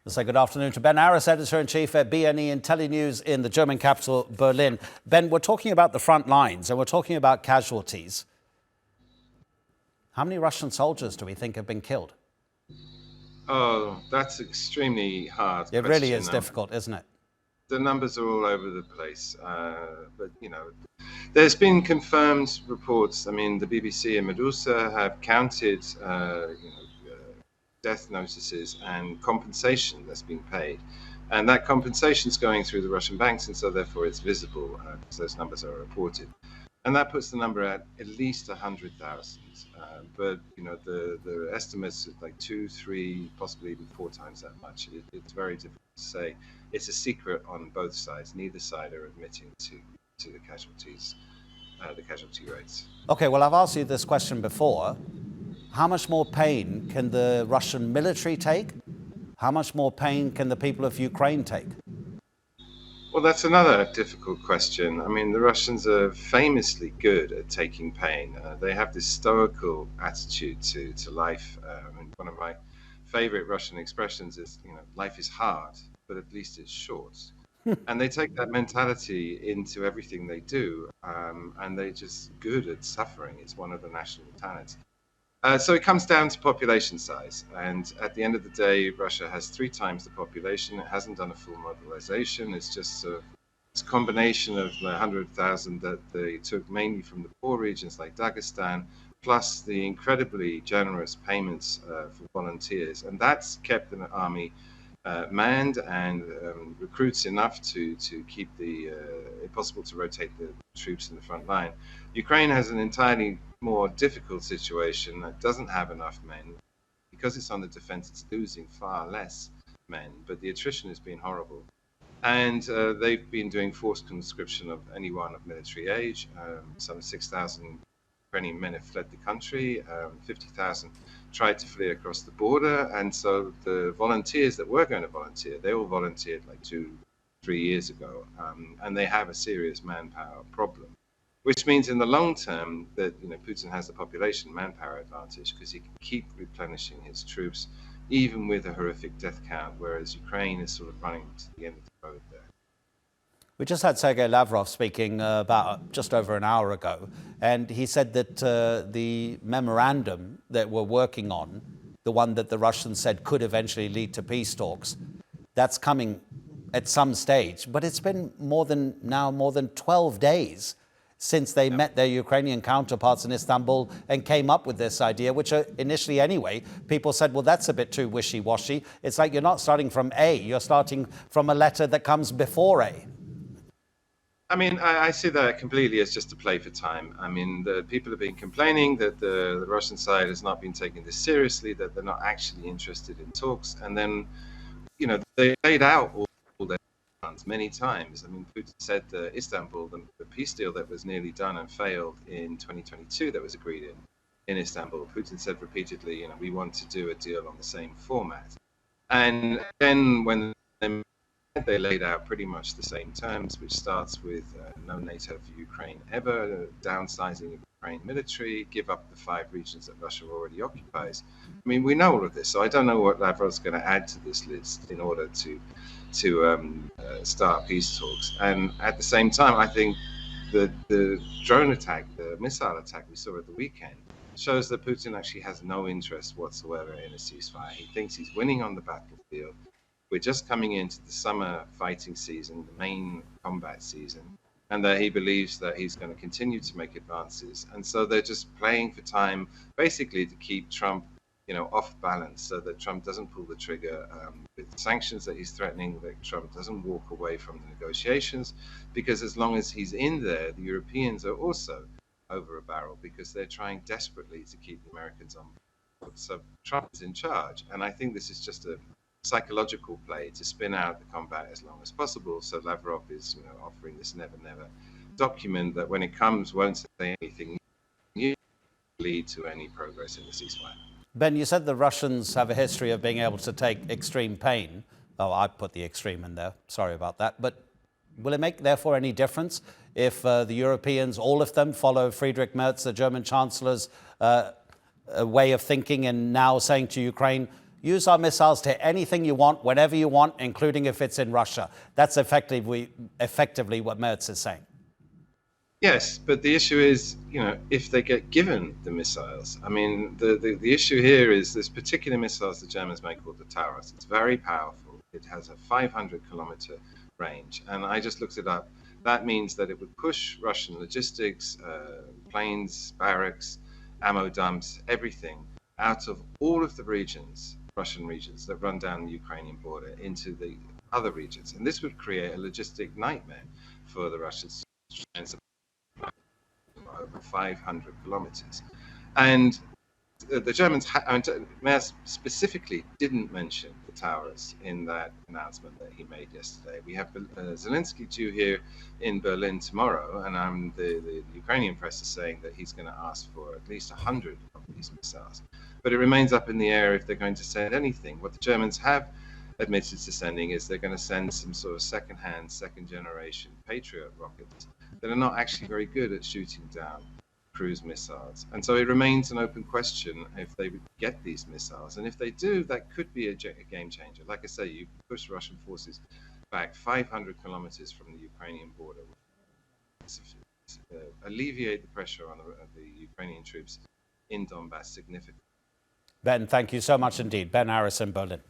Let's say good afternoon to Ben Aris, Editor-in-Chief at BNE IntelliN in the German capital, Berlin. Ben, we're talking about the front lines and we're talking about casualties. How many Russian soldiers do we think have been killed? Oh, that's extremely hard. It really is difficult, isn't it? The numbers are all over the place, but there's been confirmed reports. I mean, the BBC and Medusa have counted, death notices and compensation that's been paid, and that compensation is going through the Russian banks, and so therefore it's visible because those numbers are reported, and that puts the number at least 100,000. But the estimates are like 2, 3, possibly even 4 times that much. It's very difficult to say. It's a secret on both sides. Neither side are admitting to the casualties, the casualty rates. Okay, well, I've asked you this question before. How much more pain can the Russian military take? How much more pain can the people of Ukraine take? Well, that's another difficult question. I mean, the Russians are famously good at taking pain. They have this stoical attitude to life. One of my favorite Russian expressions is, life is hard, but at least it's short. And they take that mentality into everything they do, and they're just good at suffering. It's one of the national talents. So it comes down to population size, and at the end of the day, Russia has 3 times the population. It hasn't done a full mobilization. It's just it's a combination of 100,000 that they took mainly from the poor regions like Dagestan, plus the incredibly generous payments for volunteers, and that's kept the army manned and recruits enough to keep it possible to rotate the troops in the front line. Ukraine has an entirely more difficult situation that doesn't have enough men. Because it's on the defense, it's losing far less men, but the attrition has been horrible. And they've been doing forced conscription of anyone of military age. Some 6,000 Ukrainian men have fled the country, 50,000 tried to flee across the border, and so the volunteers that were going to volunteer, they all volunteered like 2-3 years ago, and they have a serious manpower problem. Which means in the long term that Putin has the population manpower advantage because he can keep replenishing his troops even with a horrific death count, whereas Ukraine is sort of running to the end of the road there. We just had Sergei Lavrov speaking about just over an hour ago, and he said that the memorandum that we're working on, the one that the Russians said could eventually lead to peace talks, that's coming at some stage. But it's been more than 12 days since they met their Ukrainian counterparts in Istanbul and came up with this idea, which initially anyway, people said, well, that's a bit too wishy-washy. It's like you're not starting from A, you're starting from a letter that comes before A. I mean, I see that completely as just a play for time. I mean, the people have been complaining that the Russian side has not been taking this seriously, that they're not actually interested in talks. And then, they laid out all their plans many times. I mean, Putin said Istanbul, the peace deal that was nearly done and failed in 2022 that was agreed in Istanbul, Putin said repeatedly, we want to do a deal on the same format. And then when they laid out pretty much the same terms, which starts with no NATO for Ukraine ever, downsizing of Ukraine military, give up the 5 regions that Russia already occupies. I mean, we know all of this, so I don't know what Lavrov's going to add to this list in order to start peace talks. And at the same time, I think the drone attack, the missile attack we saw at the weekend, shows that Putin actually has no interest whatsoever in a ceasefire. He thinks he's winning on the battlefield. We're just coming into the summer fighting season, the main combat season, and that he believes that he's going to continue to make advances. And so they're just playing for time, basically to keep Trump, off balance, so that Trump doesn't pull the trigger with sanctions that he's threatening, that Trump doesn't walk away from the negotiations, because as long as he's in there, the Europeans are also over a barrel because they're trying desperately to keep the Americans on board. So Trump is in charge, and I think this is just a psychological play to spin out the combat as long as possible. So Lavrov is, offering this never, never document that when it comes won't say anything new, lead to any progress in the ceasefire. Ben, you said the Russians have a history of being able to take extreme pain. Oh, I put the extreme in there. Sorry about that. But will it make, therefore, any difference if the Europeans, all of them, follow Friedrich Merz, the German Chancellor's way of thinking, and now saying to Ukraine, use our missiles to hit anything you want, whenever you want, including if it's in Russia. That's effectively what Merz is saying. Yes, but the issue is, if they get given the missiles. I mean, the issue here is this particular missiles the Germans make called the Taurus. It's very powerful. It has a 500-kilometer range. And I just looked it up. That means that it would push Russian logistics, planes, barracks, ammo dumps, everything out of all of the regions, Russian regions, that run down the Ukrainian border into the other regions. And this would create a logistic nightmare for the Russians over 500 kilometers. And the Germans, Merz specifically didn't mention the Taurus in that announcement that he made yesterday. We have Zelensky due here in Berlin tomorrow, and the Ukrainian press is saying that he's going to ask for at least 100 of these missiles. But it remains up in the air if they're going to send anything. What the Germans have admitted to sending is they're going to send some sort of second-hand, second-generation Patriot rockets that are not actually very good at shooting down cruise missiles. And so it remains an open question if they get these missiles. And if they do, that could be a game changer. Like I say, you push Russian forces back 500 kilometers from the Ukrainian border, alleviate the pressure on the Ukrainian troops in Donbass significantly. Ben, thank you so much indeed. Ben Aris in Berlin.